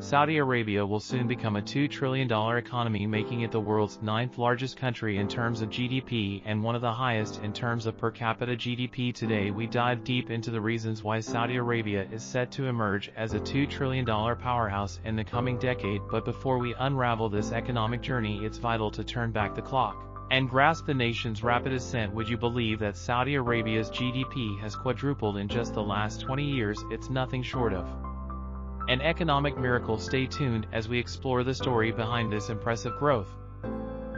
Saudi Arabia will soon become a $2 trillion economy, making it the world's 9th largest country in terms of GDP and one of the highest in terms of per capita GDP. Today we dive deep into the reasons why Saudi Arabia is set to emerge as a $2 trillion powerhouse in the coming decade. But before we unravel this economic journey, it's vital to turn back the clock and grasp the nation's rapid ascent. Would you believe that Saudi Arabia's GDP has quadrupled in just the last 20 years? It's nothing short of an economic miracle. Stay tuned as we explore the story behind this impressive growth.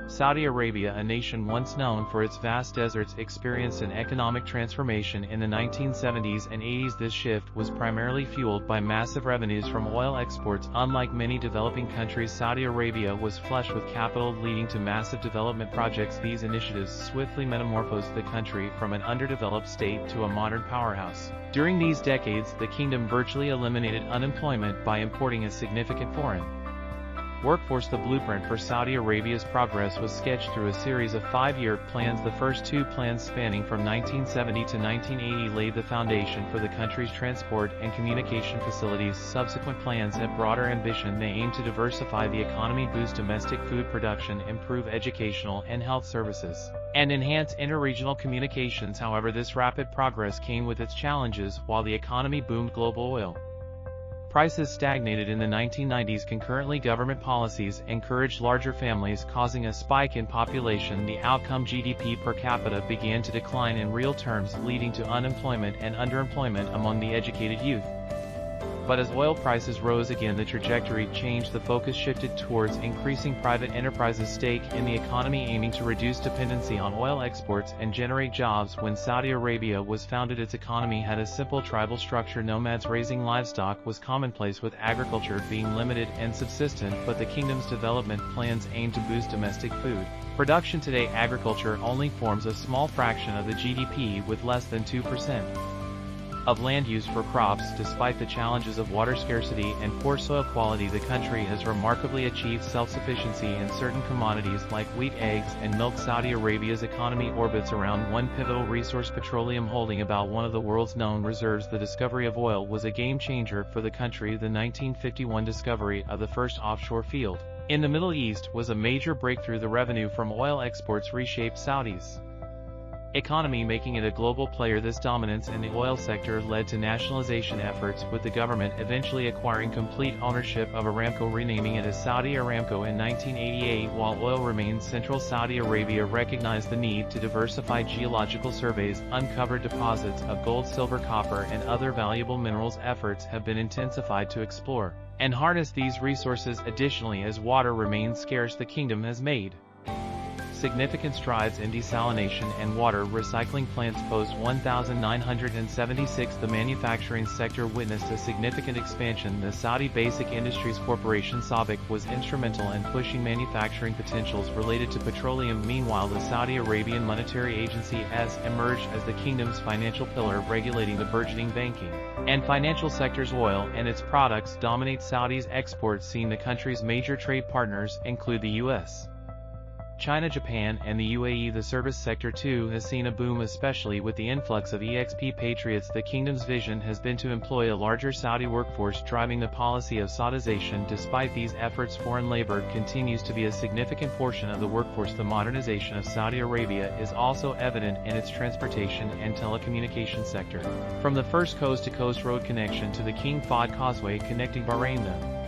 Saudi Arabia, a nation once known for its vast deserts, experienced an economic transformation in the 1970s and 80s. This shift was primarily fueled by massive revenues from oil exports. Unlike many developing countries, Saudi Arabia was flush with capital, leading to massive development projects. These initiatives swiftly metamorphosed the country from an underdeveloped state to a modern powerhouse. During these decades, the kingdom virtually eliminated unemployment by importing a significant foreign workforce. The blueprint for Saudi Arabia's progress was sketched through a series of 5-year plans. The first two plans, spanning from 1970 to 1980, laid the foundation for the country's transport and communication facilities. Subsequent plans had broader ambition. They aimed to diversify the economy, boost domestic food production, improve educational and health services, and enhance interregional communications. However, this rapid progress came with its challenges. While the economy boomed, global oil prices stagnated in the 1990s. Concurrently, government policies encouraged larger families, causing a spike in population. The outcome: GDP per capita began to decline in real terms, leading to unemployment and underemployment among the educated youth. But as oil prices rose again, the trajectory changed. The focus shifted towards increasing private enterprises' stake in the economy, aiming to reduce dependency on oil exports and generate jobs. When Saudi Arabia was founded, its economy had a simple tribal structure. Nomads raising livestock was commonplace, with agriculture being limited and subsistent. But the kingdom's development plans aimed to boost domestic food production. Today, agriculture only forms a small fraction of the GDP, with less than 2% of land used for crops. Despite the challenges of water scarcity and poor soil quality, the country has remarkably achieved self-sufficiency in certain commodities like wheat, eggs, and milk. Saudi Arabia's economy orbits around one pivotal resource: petroleum, holding about one of the world's known reserves. The discovery of oil was a game changer for the country. The 1951 discovery of the first offshore field in the Middle East was a major breakthrough. The revenue from oil exports reshaped Saudi's economy, making it a global player. This dominance in the oil sector led to nationalization efforts, with the government eventually acquiring complete ownership of Aramco, renaming it as Saudi Aramco in 1988. While oil remained central, Saudi Arabia recognized the need to diversify. Geological surveys uncovered deposits of gold, silver, copper, and other valuable minerals. Efforts have been intensified to explore and harness these resources. Additionally, as water remains scarce, the kingdom has made significant strides in desalination and water recycling. Plants posed 1,976. The manufacturing sector witnessed a significant expansion. The Saudi Basic Industries Corporation (SABIC) was instrumental in pushing manufacturing potentials related to petroleum. Meanwhile, the Saudi Arabian Monetary Agency (AS) emerged as the kingdom's financial pillar, regulating the burgeoning banking and financial sectors. Oil and its products dominate Saudi's exports, seeing the country's major trade partners include the U.S., China, Japan, and the UAE. The service sector too has seen a boom, especially with the influx of expatriates. The kingdom's vision has been to employ a larger Saudi workforce, driving the policy of Saudization. Despite these efforts, foreign labor continues to be a significant portion of the workforce. The modernization of Saudi Arabia is also evident in its transportation and telecommunication sector. From the first coast-to-coast road connection to the King Fahd Causeway connecting Bahrain, the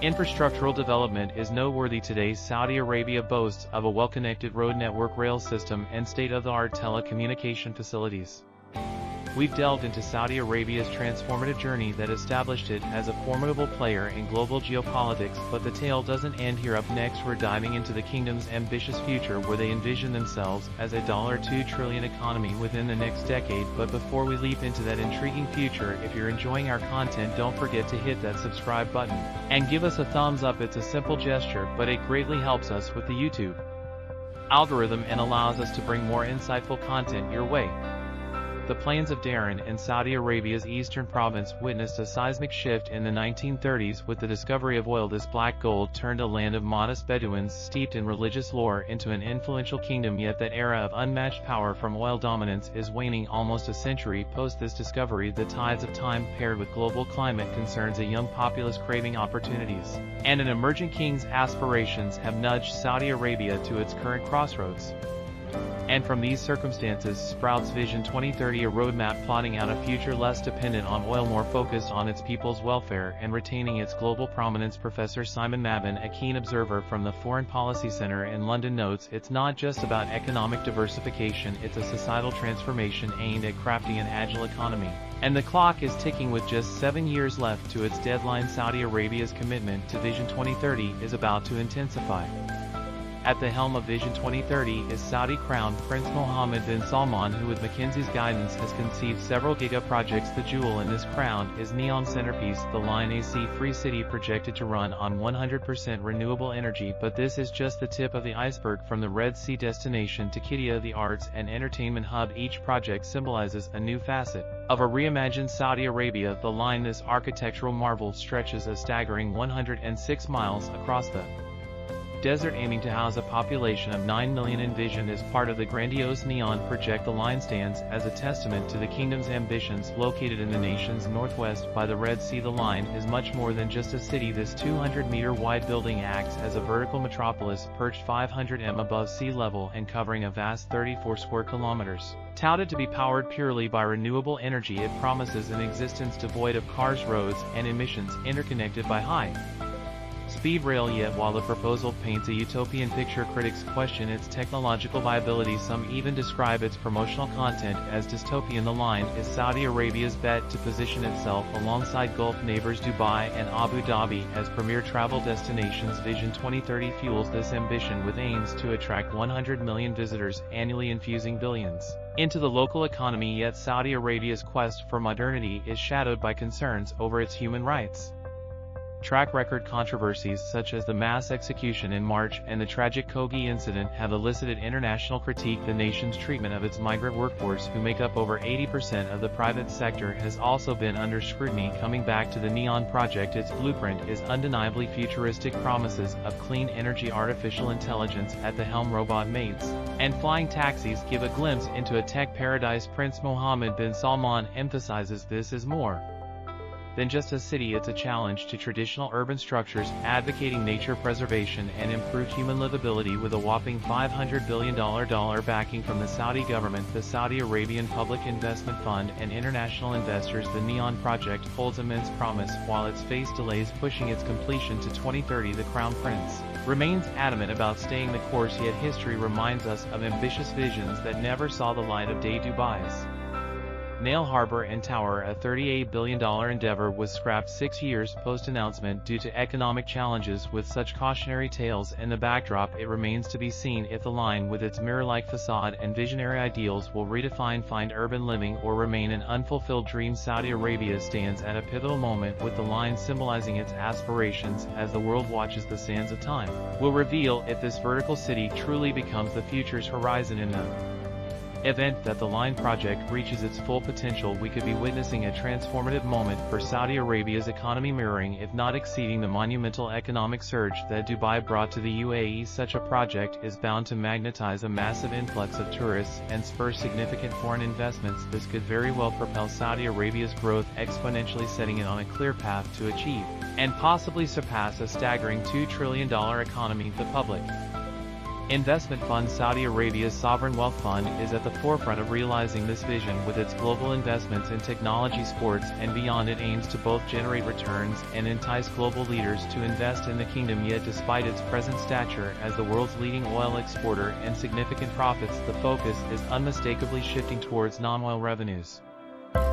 infrastructural development is noteworthy. Today, Saudi Arabia boasts of a well-connected road network, rail system, and state-of-the-art telecommunication facilities. We've delved into Saudi Arabia's transformative journey that established it as a formidable player in global geopolitics. But the tale doesn't end here. Up next, we're diving into the kingdom's ambitious future, where they envision themselves as a $2 trillion economy within the next decade. But before we leap into that intriguing future, if you're enjoying our content, don't forget to hit that subscribe button and give us a thumbs up. It's a simple gesture, but it greatly helps us with the YouTube algorithm and allows us to bring more insightful content your way. The plains of Dhahran in Saudi Arabia's eastern province witnessed a seismic shift in the 1930s with the discovery of oil. This black gold turned a land of modest Bedouins steeped in religious lore into an influential kingdom, yet that era of unmatched power from oil dominance is waning. Almost a century post this discovery, the tides of time paired with global climate concerns, a young populace craving opportunities, and an emerging king's aspirations have nudged Saudi Arabia to its current crossroads. And from these circumstances sprouts Vision 2030, a roadmap plotting out a future less dependent on oil, more focused on its people's welfare and retaining its global prominence. Professor Simon Mabin, a keen observer from the Foreign Policy Center in London, notes it's not just about economic diversification, it's a societal transformation aimed at crafting an agile economy. And the clock is ticking with just 7 years left to its deadline. Saudi Arabia's commitment to Vision 2030 is about to intensify. At the helm of Vision 2030 is Saudi Crown Prince Mohammed bin Salman, who with McKinsey's guidance has conceived several giga-projects. The jewel in this crown is Neom centerpiece, the Line AC-free city projected to run on 100% renewable energy. But this is just the tip of the iceberg. From the Red Sea destination to Qiddiya, the arts and entertainment hub, each project symbolizes a new facet of a reimagined Saudi Arabia. The Line, this architectural marvel, stretches a staggering 106 miles across the desert, aiming to house a population of 9 million. Envisioned as part of the grandiose Neom project, the Line stands as a testament to the kingdom's ambitions. Located in the nation's northwest by the Red Sea, the Line is much more than just a city. This 200-meter wide building acts as a vertical metropolis, perched 500 m above sea level and covering a vast 34 square kilometers. Touted to be powered purely by renewable energy, it promises an existence devoid of cars, roads, and emissions, interconnected by high speed rail. Yet while the proposal paints a utopian picture, critics question its technological viability. Some even describe its promotional content as dystopian. The Line is Saudi Arabia's bet to position itself alongside Gulf neighbors Dubai and Abu Dhabi as premier travel destinations. Vision 2030 fuels this ambition with aims to attract 100 million visitors annually, infusing billions into the local economy. Yet Saudi Arabia's quest for modernity is shadowed by concerns over its human rights. Track record controversies such as the mass execution in March and the tragic Kogi incident have elicited international critique. The nation's treatment of its migrant workforce, who make up over 80% of the private sector, has also been under scrutiny. Coming back to the Neom project, its blueprint is undeniably futuristic. Promises of clean energy, artificial intelligence at the helm, robot maids, and flying taxis give a glimpse into a tech paradise. Prince Mohammed bin Salman emphasizes this is more than just a city, it's a challenge to traditional urban structures, advocating nature preservation and improved human livability. With a whopping $500 billion backing from the Saudi government, the Saudi Arabian Public Investment Fund, and international investors, the Neom project holds immense promise. While it's faced delays pushing its completion to 2030, the Crown Prince remains adamant about staying the course. Yet history reminds us of ambitious visions that never saw the light of day. Dubai's Nail Harbor and Tower, a $38 billion endeavor, was scrapped 6 years post-announcement due to economic challenges. With such cautionary tales in the backdrop, it remains to be seen if the Line, with its mirror-like facade and visionary ideals, will redefine urban living or remain an unfulfilled dream. Saudi Arabia stands at a pivotal moment, with the Line symbolizing its aspirations. As the world watches, the sands of time will reveal if this vertical city truly becomes the future's horizon. In the event that the Line project reaches its full potential, we could be witnessing a transformative moment for Saudi Arabia's economy, mirroring if not exceeding the monumental economic surge that Dubai brought to the UAE. Such a project is bound to magnetize a massive influx of tourists and spur significant foreign investments. This could very well propel Saudi Arabia's growth exponentially, setting it on a clear path to achieve and possibly surpass a staggering $2 trillion economy. The public investment fund, Saudi Arabia's sovereign wealth fund, is at the forefront of realizing this vision. With its global investments in technology, sports, and beyond, it aims to both generate returns and entice global leaders to invest in the kingdom. Yet despite its present stature as the world's leading oil exporter and significant profits, the focus is unmistakably shifting towards non-oil revenues.